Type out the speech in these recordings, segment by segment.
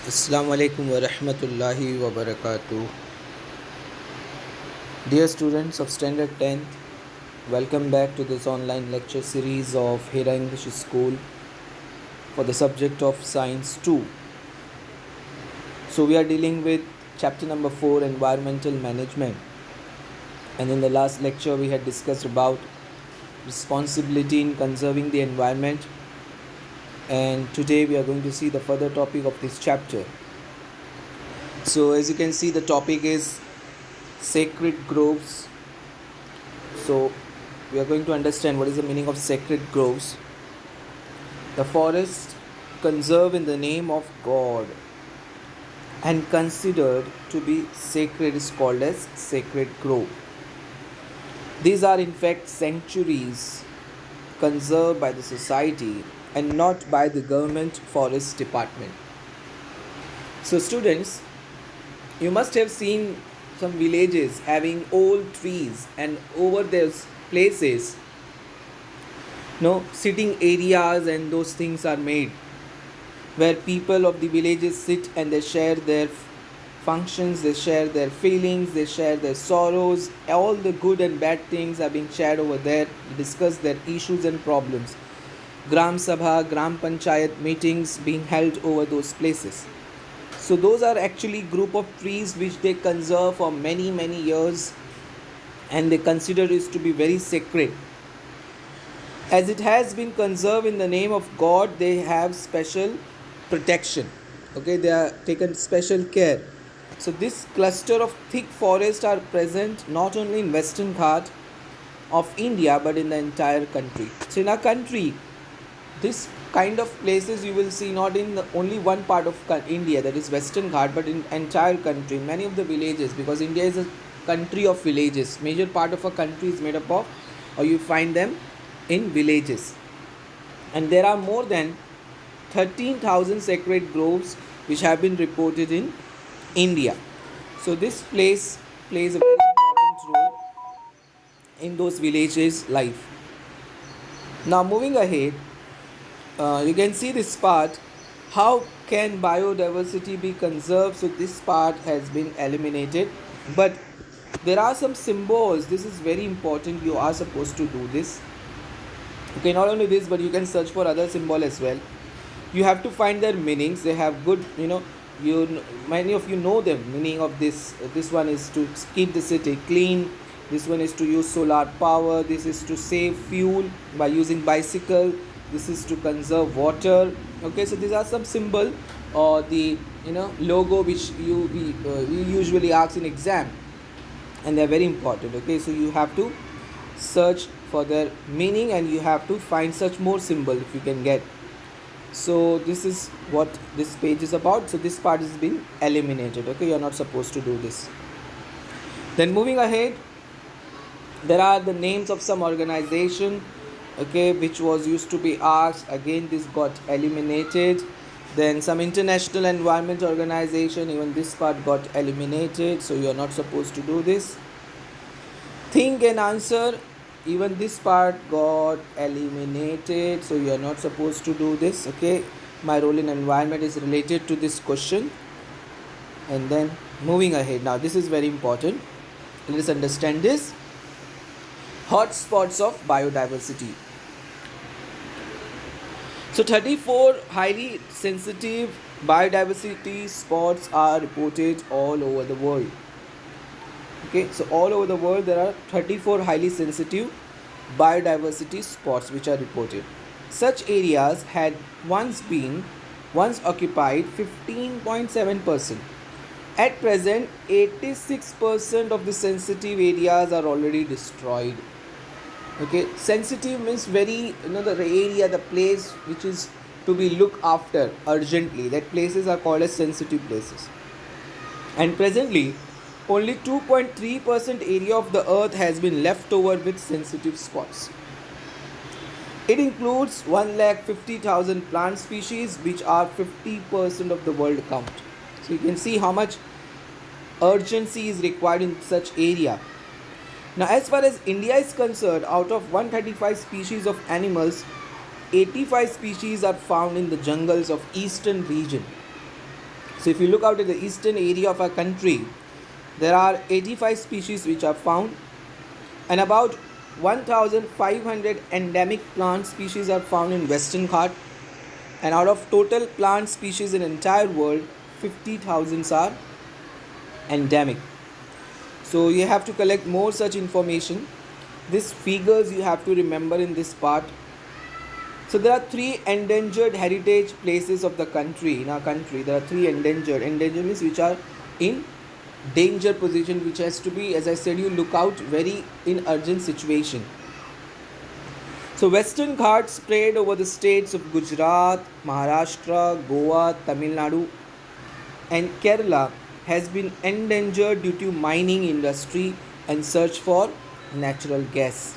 Assalamu alaikum wa rahmatullahi wa barakatuh. Dear students of Standard 10th, welcome back to this online lecture series of Hera English School for the subject of Science 2. So we are dealing with chapter number 4, Environmental Management. And in the last lecture we had discussed about responsibility in conserving the environment. And today we are going to see the further topic of this chapter. So as you can see, the topic is sacred groves. So we are going to understand what is the meaning of sacred groves. The forest conserved in the name of God and considered to be sacred is called as sacred grove. These are in fact sanctuaries conserved by the society and not by the government forest department. So students, you must have seen some villages having old trees, and over those places sitting areas and those things are made where people of the villages sit and they share their functions, they share their feelings, they share their sorrows. All the good and bad things are being shared over there. They discuss their issues and problems. Gram Sabha, Gram Panchayat meetings being held over those places. So those are actually group of trees which they conserve for many years, and they consider it to be very sacred. As it has been conserved in the name of God, they have special protection. Okay, they are taken special care. So this cluster of thick forests are present not only in Western Ghat of India but in the entire country. So in our country, this kind of places you will see not in only one part of India, that is Western Ghat, but in entire country, many of the villages, because India is a country of villages. Major part of a country is made up of, or you find them in villages, and there are more than 13,000 sacred groves which have been reported in India. So this place plays a very important role in those villages' life. Now moving ahead, you can see this part. How can biodiversity be conserved? So this part has been eliminated, but there are some symbols. This is very important. You are supposed to do this. Okay, not only this, but you can search for other symbol as well. You have to find their meanings. They have good, many of you know them. Meaning of this. This one is to keep the city clean. This one is to use solar power. This is to save fuel by using bicycle. This is to conserve water. Okay, so these are some symbol or the logo which you usually ask in exam, and they are very important. Okay, so you have to search for their meaning and you have to find such more symbol if you can get. So this is what this page is about. So this part is being eliminated. Okay, you are not supposed to do this. Then moving ahead, there are the names of some organization, okay, which was used to be asked. Again, this got eliminated. Then some international environment organization, even this part got eliminated, so you are not supposed to do this. Think and answer, even this part got eliminated, so you are not supposed to do this. Okay, my role in environment is related to this question. And then moving ahead, now this is very important. Let us understand this. Hotspots of biodiversity. So 34 highly sensitive biodiversity spots are reported all over the world. Okay, so all over the world there are 34 highly sensitive biodiversity spots which are reported. Such areas had once occupied 15.7%. At present, 86% of the sensitive areas are already destroyed. Okay, sensitive means very, the area, the place which is to be looked after urgently. That places are called as sensitive places. And presently, only 2.3% area of the earth has been left over with sensitive spots. It includes 150,000 plant species, which are 50% of the world count. So you can see how much urgency is required in such area. Now, as far as India is concerned, out of 135 species of animals, 85 species are found in the jungles of eastern region. So if you look out at the eastern area of our country, there are 85 species which are found, and about 1500 endemic plant species are found in Western Ghat, and out of total plant species in entire world, 50,000 are endemic. So you have to collect more such information. These figures you have to remember in this part. So there are three endangered heritage places of the country. In our country, there are three endangered. Endangered means which are in danger position, which has to be, as I said, you look out very in urgent situation. So Western Ghats spread over the states of Gujarat, Maharashtra, Goa, Tamil Nadu, and Kerala has been endangered due to mining industry and search for natural gas.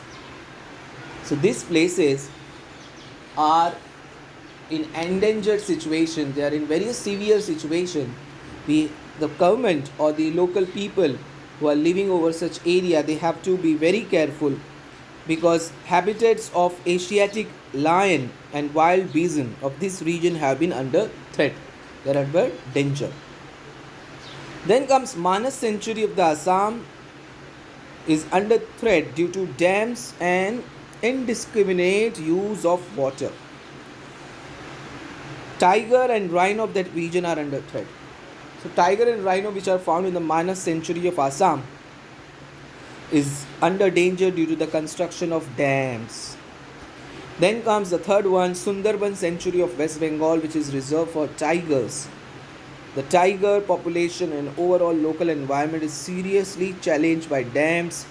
So these places are in endangered situation. They are in very severe situation. The government or the local people who are living over such area, they have to be very careful, because habitats of Asiatic lion and wild bison of this region have been under threat. They are under danger. Then comes Manas Sanctuary of the Assam is under threat due to dams and indiscriminate use of water. Tiger and rhino of that region are under threat. So tiger and rhino which are found in the Manas Sanctuary of Assam is under danger due to the construction of dams. Then comes the third one, Sundarban Sanctuary of West Bengal, which is reserved for tigers. The tiger population and overall local environment is seriously challenged by dams,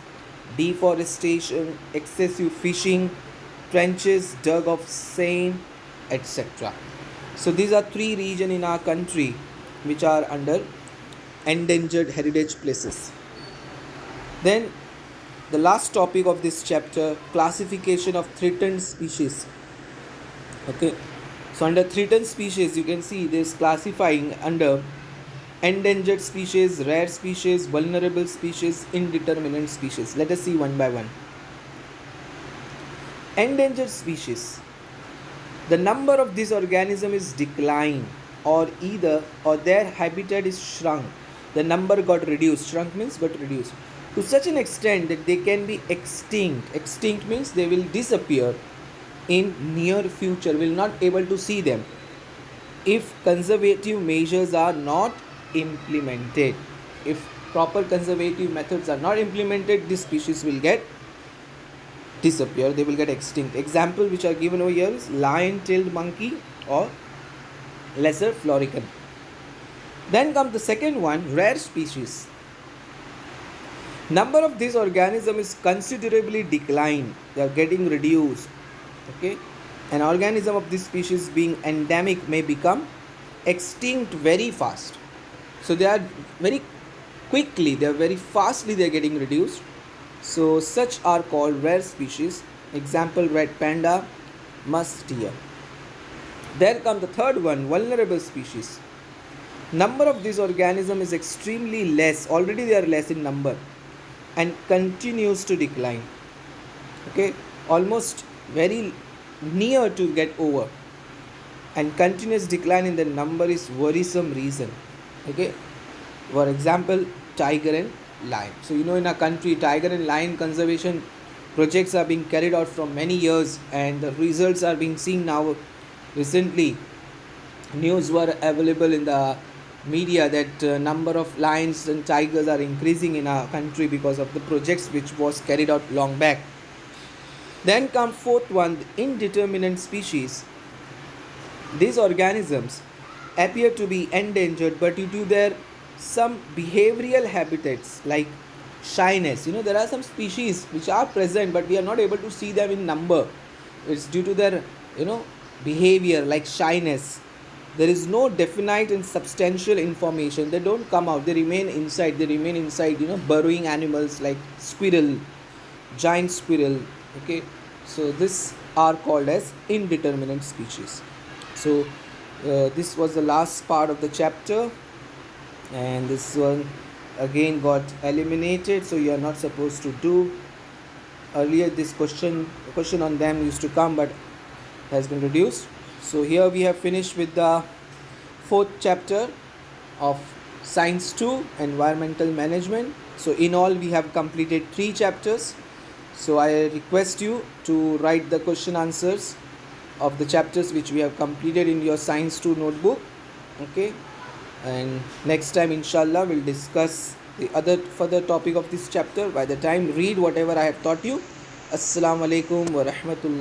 deforestation, excessive fishing, trenches dug of same, etc. So these are three regions in our country which are under endangered heritage places. Then the last topic of this chapter, classification of threatened species. Okay, so under threatened species you can see this classifying under endangered species, rare species, vulnerable species, indeterminate species. Let us see one by one. Endangered species. The number of these organisms is declined, or their habitat is shrunk. The number got reduced. Shrunk means got reduced to such an extent that they can be extinct. Extinct means they will disappear in near future. We will not able to see them if conservative measures are not implemented. If proper conservative methods are not implemented, this species will get disappear. They will get extinct. Example which are given over here is lion-tailed monkey or lesser florican. Then comes the second one, rare species. Number of these organisms is considerably declined. They are getting reduced. Okay, an organism of this species being endemic may become extinct very fast. So they are very quickly, they are very fastly they are getting reduced. So such are called rare species. Example, red panda, musk deer. Then comes the third one, vulnerable species. Number of these organisms is extremely less. Already they are less in number and continues to decline. Okay, almost very near to get over, and continuous decline in the number is worrisome reason. Okay, for example, tiger and lion. So in our country, tiger and lion conservation projects are being carried out from many years, and the results are being seen now. Recently news were available in the media that number of lions and tigers are increasing in our country because of the projects which was carried out long back. Then comes fourth one, indeterminate species. These organisms appear to be endangered, but due to their some behavioral habitats like shyness. There are some species which are present, but we are not able to see them in number. It's due to their behavior like shyness. There is no definite and substantial information. They don't come out. They remain inside. Burrowing animals like squirrel, giant squirrel. Okay, so this are called as indeterminate species. So this was the last part of the chapter, and this one again got eliminated, so you are not supposed to do. Earlier this question on them used to come, but has been reduced. So here we have finished with the fourth chapter, of Science 2, Environmental Management. So in all we have completed 3 chapters. So I request you to write the question answers of the chapters which we have completed in your Science 2 notebook. Okay, and next time inshallah we'll discuss the other further topic of this chapter. By the time, read whatever I have taught you. Assalamu alaikum wa rahmatullah.